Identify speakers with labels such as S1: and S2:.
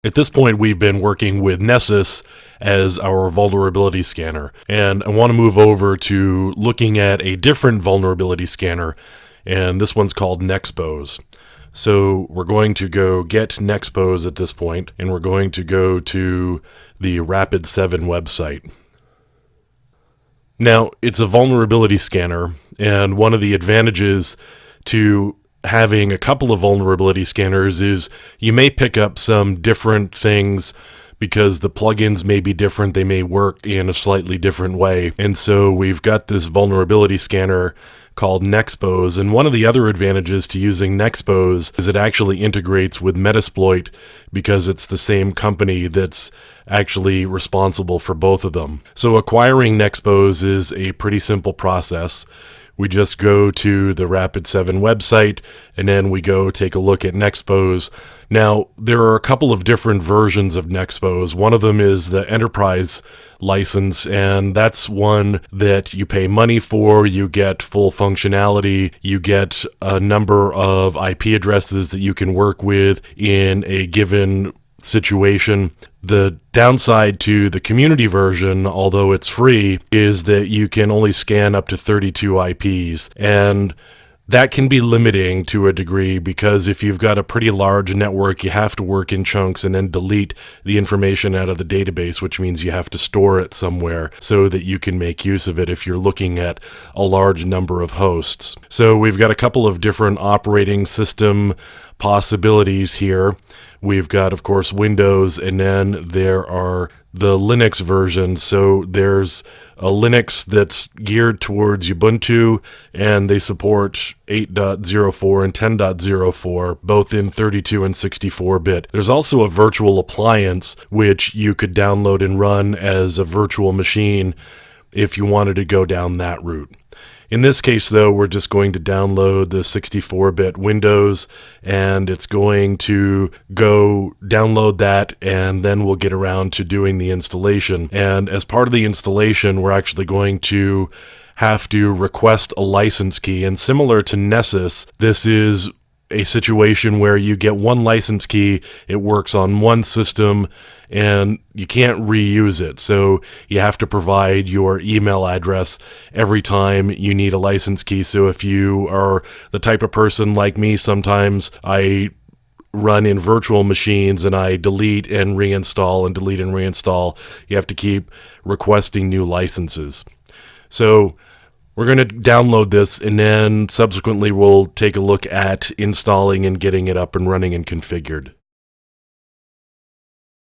S1: At this point, we've been working with Nessus as our vulnerability scanner, and I want to move over to looking at a different vulnerability scanner, and this one's called Nexpose. So we're going to go get Nexpose at this point, and we're going to go to the Rapid7 website. Now, it's a vulnerability scanner, and one of the advantages to having a couple of vulnerability scanners is you may pick up some different things because the plugins may be different, they may work in a slightly different way. And so we've got this vulnerability scanner called Nexpose, and one of the other advantages to using Nexpose is it actually integrates with Metasploit because it's the same company that's actually responsible for both of them. So acquiring Nexpose is a pretty simple process. We just go to the Rapid7 website, and then we go take a look at Nexpose. Now, there are a couple of different versions of Nexpose. One of them is the enterprise license, and that's one that you pay money for, you get full functionality, you get a number of IP addresses that you can work with in a given situation. The downside to the community version, although it's free, is that you can only scan up to 32 IPs, and that can be limiting to a degree because if you've got a pretty large network, you have to work in chunks and then delete the information out of the database, which means you have to store it somewhere so that you can make use of it if you're looking at a large number of hosts. So we've got a couple of different operating system possibilities here. We've got, of course, Windows, and then there are the Linux versions. So there's a Linux that's geared towards Ubuntu, and they support 8.04 and 10.04, both in 32 and 64-bit. There's also a virtual appliance, which you could download and run as a virtual machine if you wanted to go down that route. In this case, though, we're just going to download the 64-bit Windows, and it's going to go download that, and then we'll get around to doing the installation. And as part of the installation, we're actually going to have to request a license key. And similar to Nessus, this is a situation where you get one license key, it works on one system, and you can't reuse it. So you have to provide your email address every time you need a license key. So if you are the type of person like me, sometimes I run in virtual machines and I delete and reinstall and delete and reinstall. You have to keep requesting new licenses. So we're going to download this, and then subsequently we'll take a look at installing and getting it up and running and configured.